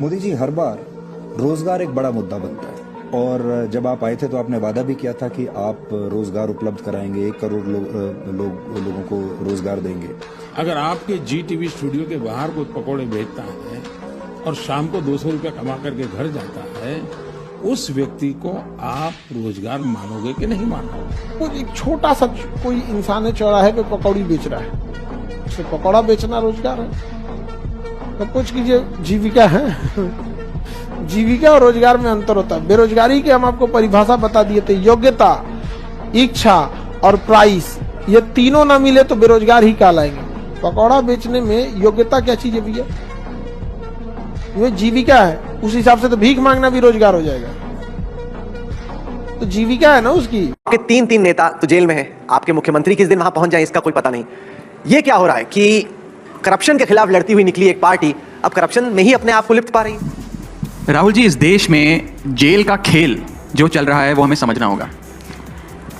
मोदी जी, हर बार रोजगार एक बड़ा मुद्दा बनता है और जब आप आए थे तो आपने वादा भी किया था कि आप रोजगार उपलब्ध कराएंगे, 1 करोड़ लोगों को रोजगार देंगे। अगर आपके जी टीवी स्टूडियो के बाहर कोई पकौड़े बेचता है और शाम को 200 रुपया कमा करके घर जाता है, उस व्यक्ति को आप रोजगार मानोगे कि नहीं मानोगे? वो एक छोटा सा कोई इंसान है चौराहे पे पकौड़ी बेच रहा है, उसे पकौड़ा बेचना रोजगार है? तो कुछ कीजिए, जीविका है। जीविका और रोजगार में अंतर होता है। बेरोजगारी की हम आपको परिभाषा बता दिए थे, योग्यता, इच्छा और प्राइस, ये तीनों ना मिले तो बेरोजगार ही कहलाएंगे। पकौड़ा बेचने में योग्यता क्या चीज है भैया? ये जीविका है, उस हिसाब से तो भीख मांगना भी रोजगार हो जाएगा। तो जीविका है ना उसकी। आपके 3 नेता तो जेल में हैं, आपके मुख्यमंत्री किस दिन वहां पहुंच जाए इसका कोई पता नहीं। ये क्या हो रहा है कि करप्शन के खिलाफ लड़ती हुई निकली एक पार्टी अब करप्शन में ही अपने आप को लिप्त पा रही है। राहुल जी, इस देश में जेल का खेल जो चल रहा है वो हमें समझना होगा।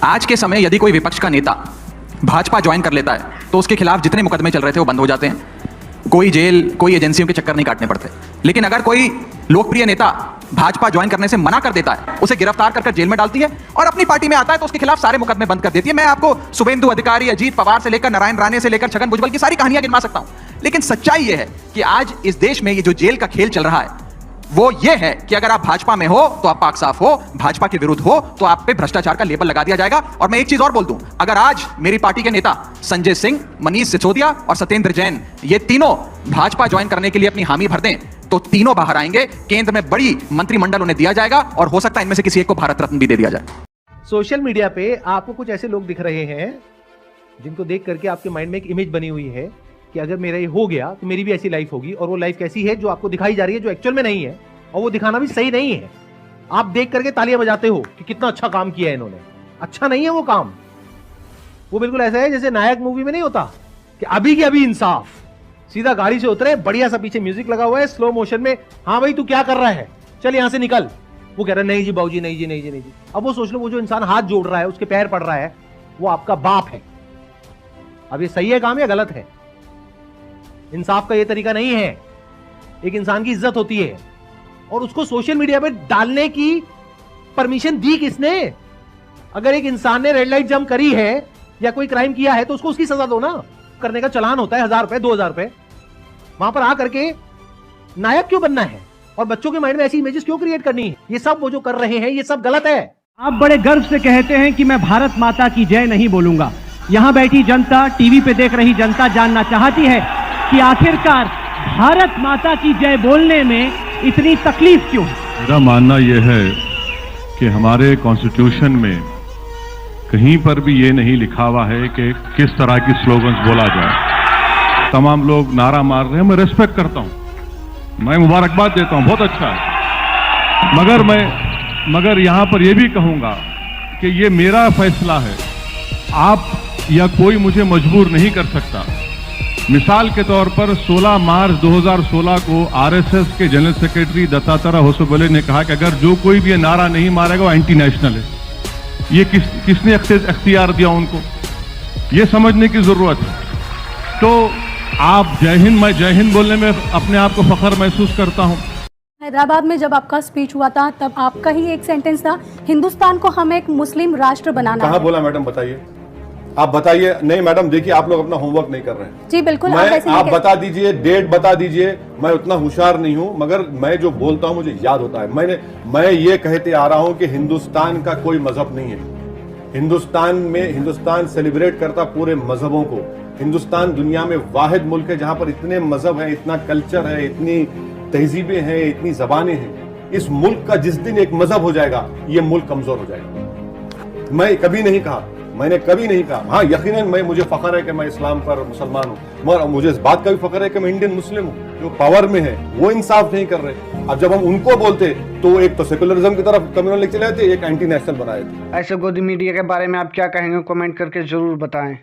आज के समय यदि कोई विपक्ष का नेता भाजपा ज्वाइन कर लेता है तो उसके खिलाफ जितने मुकदमे चल रहे थे वो बंद हो जाते हैं, कोई जेल, कोई एजेंसियों के चक्कर नहीं काटने पड़ते। लेकिन अगर कोई लोकप्रिय नेता भाजपा ज्वाइन करने से मना कर देता है, उसे गिरफ्तार कर जेल में डालती है और अपनी पार्टी में आता है तो उसके खिलाफ सारे मुकदमे बंद कर देती है। मैं आपको शुभेंदु अधिकारी, अजीत पवार से लेकर नारायण राणे से लेकर छगन भुजबल की सारी कहानियां गिनवा सकता हूं। लेकिन सच्चाई यह है कि आज इस देश में ये जो जेल का खेल चल रहा है वो ये है कि अगर आप भाजपा में हो तो आप पाक साफ हो, भाजपा के विरुद्ध हो तो आप पे भ्रष्टाचार का लेबल लगा दिया जाएगा। और मैं एक चीज और बोल दूं, अगर आज मेरी पार्टी के नेता संजय सिंह, मनीष सिसोदिया और सत्येंद्र जैन ये तीनों भाजपा ज्वाइन करने के लिए अपनी हामी भर दें तो तीनों बाहर आएंगे, केंद्र में बड़ी मंत्रिमंडल उन्हें दिया जाएगा और हो सकता है इनमें से किसी एक को भारत रत्न भी दे दिया जाए। सोशल मीडिया पे आपको कुछ ऐसे लोग दिख रहे हैं जिनको देख करके आपके माइंड में एक इमेज बनी हुई है कि अगर मेरा ये हो गया तो मेरी भी ऐसी लाइफ होगी, और वो लाइफ कैसी है जो आपको दिखाई जा रही है, जो एक्चुअल में नहीं है, और वो दिखाना भी सही नहीं है। आप देख करके तालियां बजाते हो कि कितना अच्छा काम किया है इन्होंने। अच्छा नहीं है वो काम। वो बिल्कुल ऐसा है जैसे नायक मूवी में नहीं होता कि अभी की अभी इंसाफ, सीधा गाड़ी से उतरे, बढ़िया सा पीछे म्यूजिक लगा हुआ है स्लो मोशन में, हाँ भाई तू क्या कर रहा है, चल यहां से निकल। वो कह रहा है नहीं जी बाबूजी, नहीं जी, नहीं जी, नहीं जी। अब वो सोच लो, वो जो इंसान हाथ जोड़ रहा है, उसके पैर पड़ रहा है, वो आपका बाप है। अब ये सही है काम या गलत है? इंसाफ का ये तरीका नहीं है। एक इंसान की इज्जत होती है और उसको सोशल मीडिया पे डालने की परमिशन दी किसने? अगर एक इंसान ने रेड लाइट जंप करी है या कोई क्राइम किया है तो उसको उसकी सजा दो ना। करने का चलान होता है 1000 रुपए, 2000 रुपए। वहां पर आकर के नायक क्यों बनना है और बच्चों के माइंड में ऐसी इमेजेस क्यों क्रिएट करनी है? ये सब वो जो कर रहे हैं ये सब गलत है। आप बड़े गर्व से कहते हैं कि मैं भारत माता की जय नहीं बोलूंगा। यहां बैठी जनता, टीवी पे देख रही जनता जानना चाहती है कि आखिरकार भारत माता की जय बोलने में इतनी तकलीफ क्यों है? मेरा मानना यह है कि हमारे कॉन्स्टिट्यूशन में कहीं पर भी ये नहीं लिखा हुआ है कि किस तरह की स्लोगन्स बोला जाए। तमाम लोग नारा मार रहे हैं, मैं रेस्पेक्ट करता हूं, मैं मुबारकबाद देता हूं, बहुत अच्छा है। मगर यहां पर यह भी कहूंगा कि ये मेरा फैसला है, आप या कोई मुझे मजबूर नहीं कर सकता। मिसाल के तौर पर 16 मार्च 2016 को आरएसएस के जनरल सेक्रेटरी दत्तात्रेय होसबले ने कहा कि अगर जो कोई भी ये नारा नहीं मारेगा वो एंटी नेशनल है। ये किसने अख्तियार दिया उनको? ये समझने की जरूरत है। तो आप जय हिंद, मैं जय हिंद बोलने में अपने आप को फख्र महसूस करता हूं। हैदराबाद में जब आपका स्पीच हुआ था तब आपका ही एक सेंटेंस था, हिंदुस्तान को हम एक मुस्लिम राष्ट्र बनाना है। कहाँ बोला मैडम, बताइए, आप बताइए। नहीं मैडम, देखिए आप लोग अपना होमवर्क नहीं कर रहे हैं। जी बिल्कुल, आप बता दीजिए, डेट बता दीजिए। मैं उतना होशियार नहीं हूं, मगर मैं जो बोलता हूं मुझे याद होता है। मैं ये कहते आ रहा हूं कि हिंदुस्तान का कोई मजहब नहीं है। हिंदुस्तान सेलिब्रेट करता पूरे मजहबों को। हिंदुस्तान दुनिया में वाहिद मुल्क है जहां पर इतने मजहब है, इतना कल्चर है, इतनी तहजीबें हैं, इतनी जबानें हैं। इस मुल्क का जिस दिन एक मजहब हो जाएगा ये मुल्क कमजोर हो जाएगा। मैं कभी नहीं कहा, मैंने कभी नहीं कहा। हाँ, यकीनन मुझे फख्र है कि मैं इस्लाम पर मुसलमान हूँ, मगर मुझे इस बात का भी फख्र है कि मैं इंडियन मुस्लिम हूँ। जो पावर में है वो इंसाफ नहीं कर रहे। अब जब हम उनको बोलते तो एक तो सेकुलरिज्म की तरफ कम्युनल लेके चले जाते, एक एंटी नेशनल बनाए थे। ऐसे गोदी मीडिया के बारे में आप क्या कहेंगे, कमेंट करके जरूर बताएं।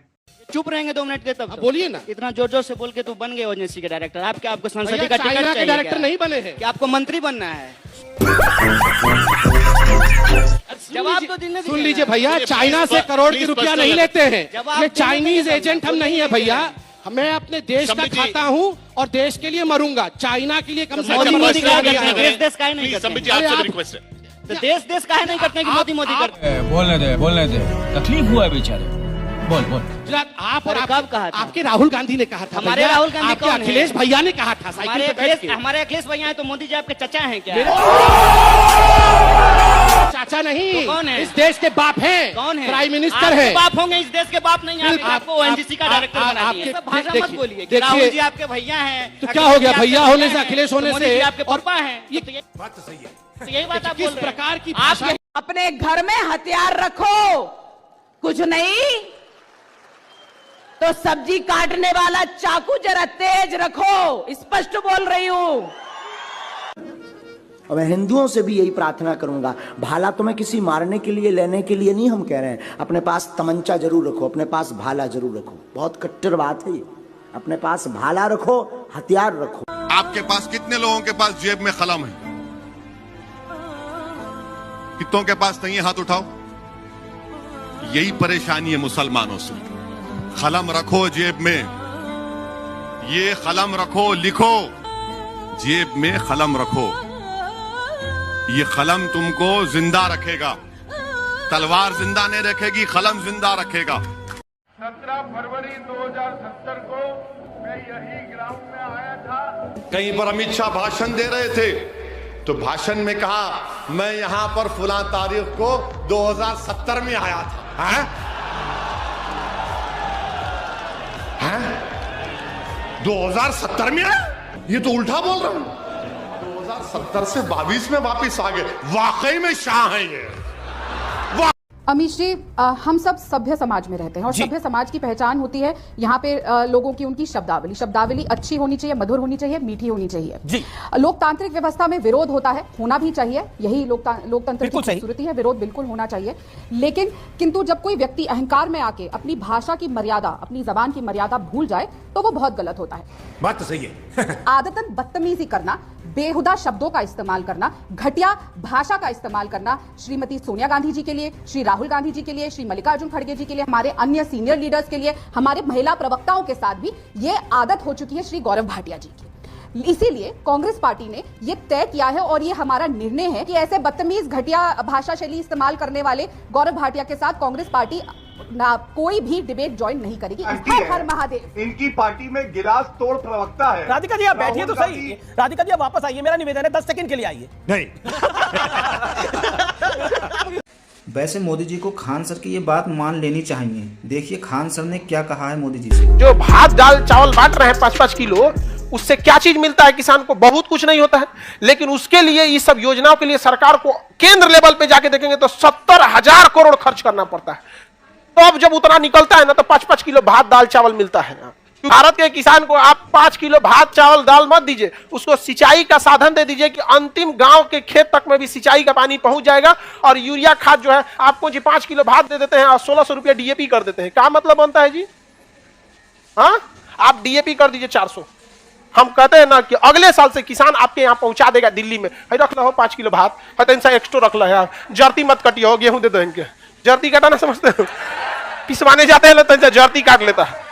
चुप रहेंगे 2 मिनट के तब बोलिए ना। इतना जोर जोर से बोल के तू बन गए एजेंसी के डायरेक्टर। आपको संसदीय का टिकट चाहिए? डायरेक्टर नहीं बने हैं, कि आपको मंत्री बनना है? जवाब तो दिन सुन लीजिए भैया, चाइना से करोड़ की रुपया नहीं लेते हैं। ये चाइनीज एजेंट हम नहीं है भैया। मैं अपने देश का खाता हूँ और देश के लिए मरूंगा, चाइना के लिए कम से मोदी कम मोदी क्या करते हैं? देश देश काहे नहीं करते हैं? तो देश देश काहे नहीं करते हैं कि मोदी मोदी करते हैं? बोलने दे तकलीफ हुआ है बेचारे। बोल आप और कब कहा था? आपके राहुल गांधी ने कहा था, हमारे राहुल गांधी आपके कौन है? अखिलेश भैया ने कहा था, साइकिल पे बैठ के। हमारे अखिलेश भैया हैं तो मोदी जी आपके चचा हैं क्या? चाचा नहीं, तो कौन है? इस देश के बाप हैं। कौन है? प्राइम मिनिस्टर आपके है। बाप होंगे, इस देश के बाप नहीं है। आपको ओएनजीसी का डायरेक्टर बना दिया। सब भाषा मत बोलिए कि राहुल जी आपके भैया हैं। तो क्या हो गया, भैया होने से, अखिलेश होने से आपके पापा हैं? ये बात तो सही है। यही बात आप बोल रहे हैं। किस प्रकार की आप अपने घर में हथियार रखो, कुछ नहीं तो सब्जी काटने वाला चाकू जरा तेज रखो, स्पष्ट बोल रही हूँ। और मैं हिंदुओं से भी यही प्रार्थना करूंगा, भाला तुम्हें किसी मारने के लिए लेने के लिए नहीं हम कह रहे हैं, अपने पास तमंचा जरूर रखो, अपने पास भाला जरूर रखो। बहुत कट्टर बात है ये, अपने पास भाला रखो, हथियार रखो। आपके पास कितने लोगों के पास जेब में कलम है? कितनों के पास नहीं है? हाथ उठाओ। यही परेशानी है मुसलमानों से। कलम रखो जेब में, ये कलम रखो, लिखो, जेब में कलम रखो। ये कलम तुमको जिंदा रखेगा, तलवार जिंदा नहीं रखेगी, कलम जिंदा रखेगा। 17 फरवरी 2070 को मैं यही ग्राउंड में आया था। कहीं पर अमित शाह भाषण दे रहे थे तो भाषण में कहा मैं यहां पर फुला तारीख को 2070 में आया था। हैं? 2070 में आया? ये तो उल्टा बोल रहा हूं। 2070 से 22 में वापिस आ गए। वाकई में शाह है ये। अमीश जी, हम सब सभ्य समाज में रहते हैं और सभ्य समाज की पहचान होती है यहाँ पे लोगों की उनकी शब्दावली अच्छी होनी चाहिए, मधुर होनी चाहिए, मीठी होनी चाहिए जी। लोकतांत्रिक व्यवस्था में विरोध होता है, होना भी चाहिए, यही लोकतंत्र की खूबसूरती है, विरोध बिल्कुल होना चाहिए। लेकिन किंतु जब कोई व्यक्ति अहंकार में आके अपनी भाषा की मर्यादा, अपनी जबान की मर्यादा भूल जाए तो वो बहुत गलत होता है। बात तो सही है। आदतन बदतमीजी करना, बेहुदा शब्दों का इस्तेमाल करना, घटिया भाषा का इस्तेमाल करना, श्रीमती सोनिया गांधी जी के लिए, श्री राहुल गांधी जी के लिए, श्री मल्लिकार्जुन खड़गे जी के लिए, हमारे अन्य सीनियर लीडर्स के लिए, हमारे महिला प्रवक्ताओं के साथ भी ये आदत हो चुकी है श्री गौरव भाटिया जी की। इसीलिए कांग्रेस पार्टी ने ये तय किया है और ये हमारा निर्णय है कि ऐसे बदतमीज घटिया भाषा शैली इस्तेमाल करने वाले गौरव भाटिया के साथ कांग्रेस पार्टी ना कोई भी डिबेट ज्वाइन नहीं करेगी। हर महादेव। इनकी पार्टी में गिलास तोड़ प्रवक्ता है। राधिका जी आप बैठिए तो सही। राधिका जी आप वापस आइए, मेरा निवेदन है 10 सेकंड के लिए आइए। नहीं। वैसे मोदी जी को खान सर की ये बात मान लेनी चाहिए। देखिए खान सर ने क्या कहा है मोदी जी से। जो भात दाल चावल बांट रहे हैं 5-5 किलो, उससे क्या चीज मिलता है किसान को? बहुत कुछ नहीं होता है। लेकिन उसके लिए इस सब योजनाओं के लिए सरकार को केंद्र लेवल पे जाके देखेंगे तो 70,000 करोड़ खर्च करना पड़ता है। तो अब जब उतना निकलता है ना तो 5-5 किलो भात दाल चावल मिलता है ना। भारत के किसान को आप 5 किलो भात चावल दाल मत दीजिए, उसको सिंचाई का साधन दे दीजिए कि अंतिम गांव के खेत तक में भी सिंचाई का पानी पहुंच जाएगा। और यूरिया खाद जो है आपको जी 5 किलो भात दे देते हैं और 1600 रुपया डीएपी कर देते हैं। क्या मतलब बनता है जी? हाँ, आप डीएपी कर दीजिए 400। हम कहते हैं ना कि अगले साल से किसान आपके यहाँ पहुंचा देगा दिल्ली में। रख लो 5 किलो भात, एक्स्ट्रा रख लो यार, जर्ती मत कटियो, गेहूं दे दो इनके। जर्ती काटा ना समझते हो, पिसवाने जाते हैं जर्ती काट लेता है।